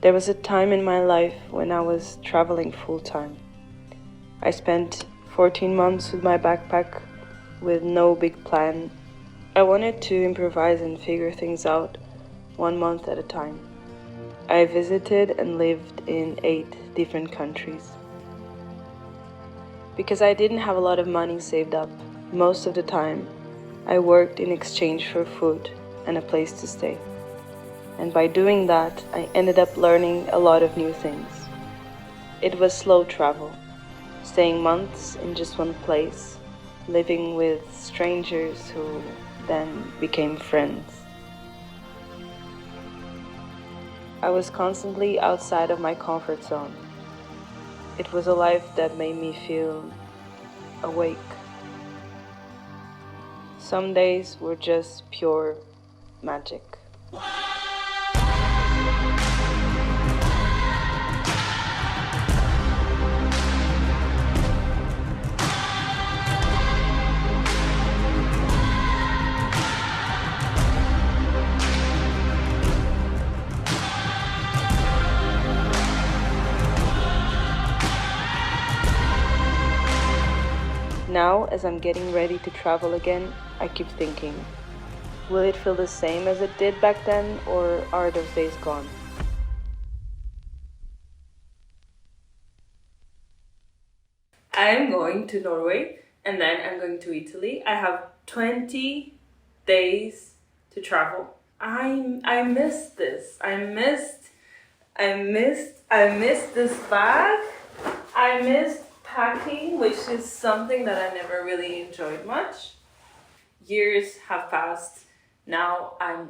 There was a time in my life when I was traveling full-time. I spent 14 months with my backpack with no big plan. I wanted to improvise and figure things out 1 month at a time. I visited and lived in 8 different countries. Because I didn't have a lot of money saved up, most of the time, I worked in exchange for food and a place to stay. And by doing that, I ended up learning a lot of new things. It was slow travel, staying months in just one place, living with strangers who then became friends. I was constantly outside of my comfort zone. It was a life that made me feel awake. Some days were just pure magic. Now, as I'm getting ready to travel again, I keep thinking, will it feel the same as it did back then, or are those days gone? I'm going to Norway and then I'm going to Italy. I have 20 days to travel. I missed this. I missed this bag. I missed packing, which is something that I never really enjoyed much. Years have passed. Now I'm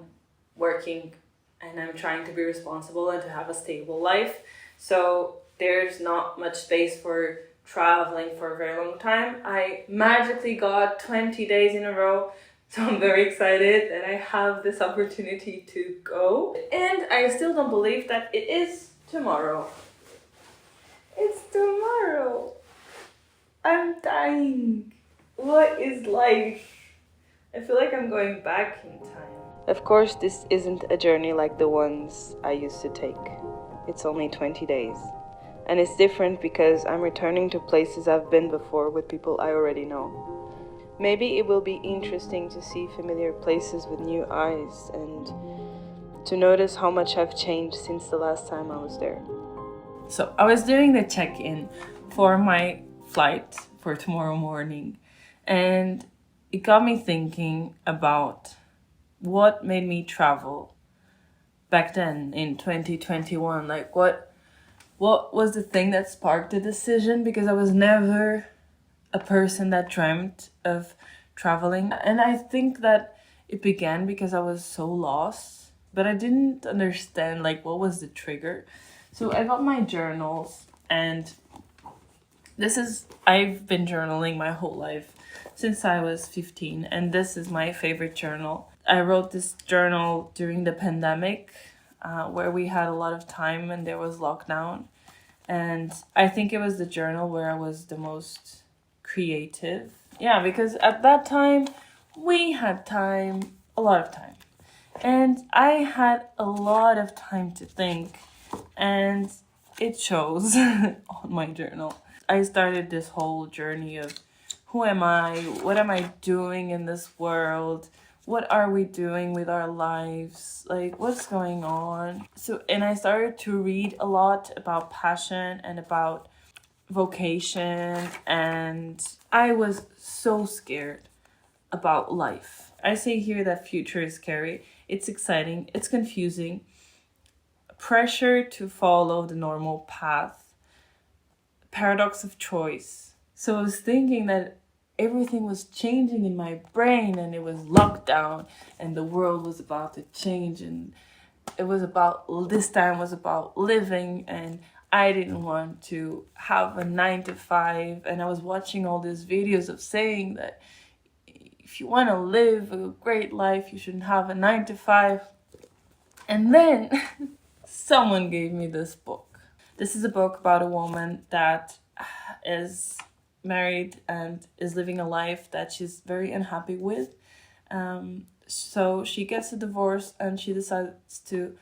working and I'm trying to be responsible and to have a stable life. So there's not much space for traveling for a very long time. I magically got 20 days in a row. So I'm very excited that I have this opportunity to go. And I still don't believe that it is tomorrow. It's tomorrow. I'm dying. What is life? I feel like I'm going back in time. Of course, this isn't a journey like the ones I used to take. It's only 20 days. And it's different because I'm returning to places I've been before with people I already know. Maybe it will be interesting to see familiar places with new eyes and to notice how much I've changed since the last time I was there. So I was doing the check-in for my flight for tomorrow morning, and it got me thinking about what made me travel back then in 2021. Like what was the thing that sparked the decision? Because I was never a person that dreamt of traveling. And I think that it began because I was so lost, but I didn't understand like what was the trigger. So I got my journals, and I've been journaling my whole life since I was 15, and this is my favorite journal. I wrote this journal during the pandemic, where we had a lot of time and there was lockdown. And I think it was the journal where I was the most creative. Yeah, because at that time, we had time, a lot of time. And I had a lot of time to think, and it shows on my journal. I started this whole journey of who am I? What am I doing in this world? What are we doing with our lives? Like, what's going on? And I started to read a lot about passion and about vocation, and I was so scared about life. I say here that future is scary. It's exciting. It's confusing. Pressure to follow the normal path. Paradox of choice. So I was thinking that everything was changing in my brain, and it was lockdown, and the world was about to change, and this time was about living, and I didn't want to have a 9 to 5. And I was watching all these videos of saying that if you want to live a great life, you shouldn't have a 9 to 5. And then someone gave me this book. This is a book about a woman that is married and is living a life that she's very unhappy with. So she gets a divorce and she decides to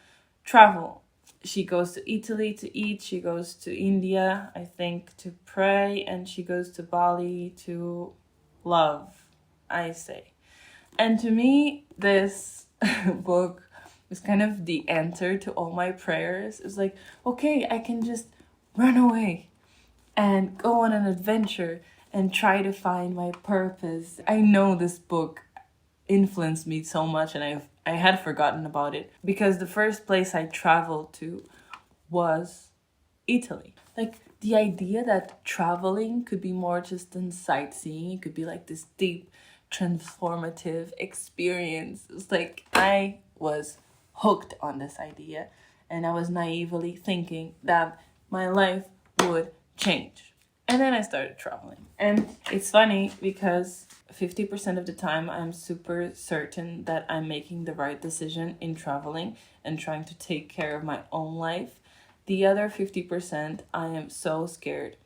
travel. She goes to Italy to eat, she goes to India, I think, to pray, and she goes to Bali to love, I say. And to me, this book was kind of the answer to all my prayers. It's like, okay, I can just run away and go on an adventure and try to find my purpose. I know this book influenced me so much, and I had forgotten about it because the first place I traveled to was Italy. Like, the idea that traveling could be more just than sightseeing, it could be like this deep transformative experience. It's like I was hooked on this idea, and I was naively thinking that my life would change. And then I started traveling. And it's funny because 50% of the time I'm super certain that I'm making the right decision in traveling and trying to take care of my own life. The other 50%, I am so scared.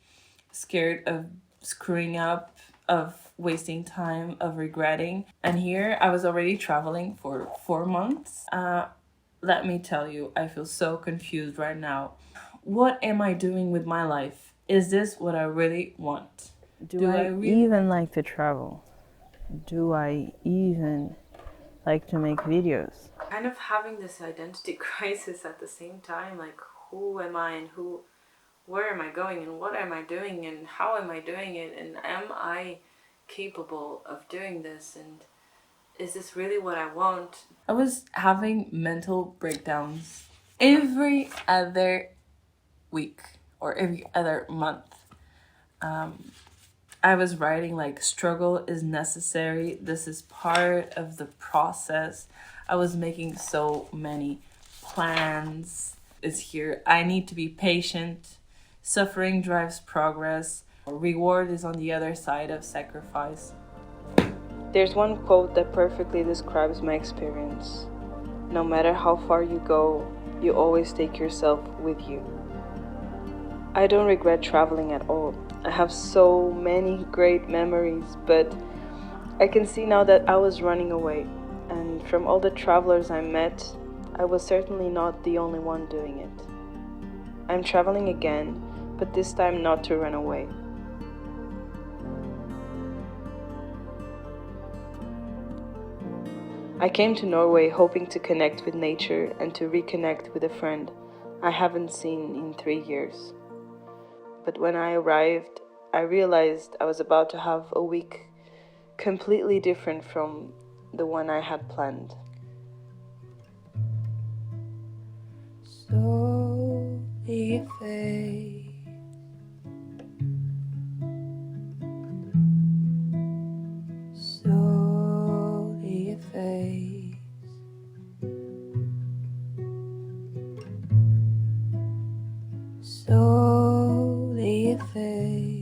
Scared of screwing up, of wasting time, of regretting. And here I was already traveling for 4 months. Let me tell you, I feel so confused right now. What am I doing with my life? Is this what I really want? Do I even like to travel? Do I even like to make videos? Kind of having this identity crisis at the same time, like, who am I, and where am I going, and what am I doing, and how am I doing it, and am I capable of doing this, and is this really what I want? I was having mental breakdowns every other week or every other month. I was writing like, struggle is necessary. This is part of the process. I was making so many plans. It's here. I need to be patient. Suffering drives progress. Reward is on the other side of sacrifice. There's one quote that perfectly describes my experience. No matter how far you go, you always take yourself with you. I don't regret traveling at all. I have so many great memories, but I can see now that I was running away. And from all the travelers I met, I was certainly not the only one doing it. I'm traveling again, but this time not to run away. I came to Norway hoping to connect with nature and to reconnect with a friend I haven't seen in 3 years. But when I arrived, I realized I was about to have a week completely different from the one I had planned. Slowly fade. Slowly fade. Slowly fade.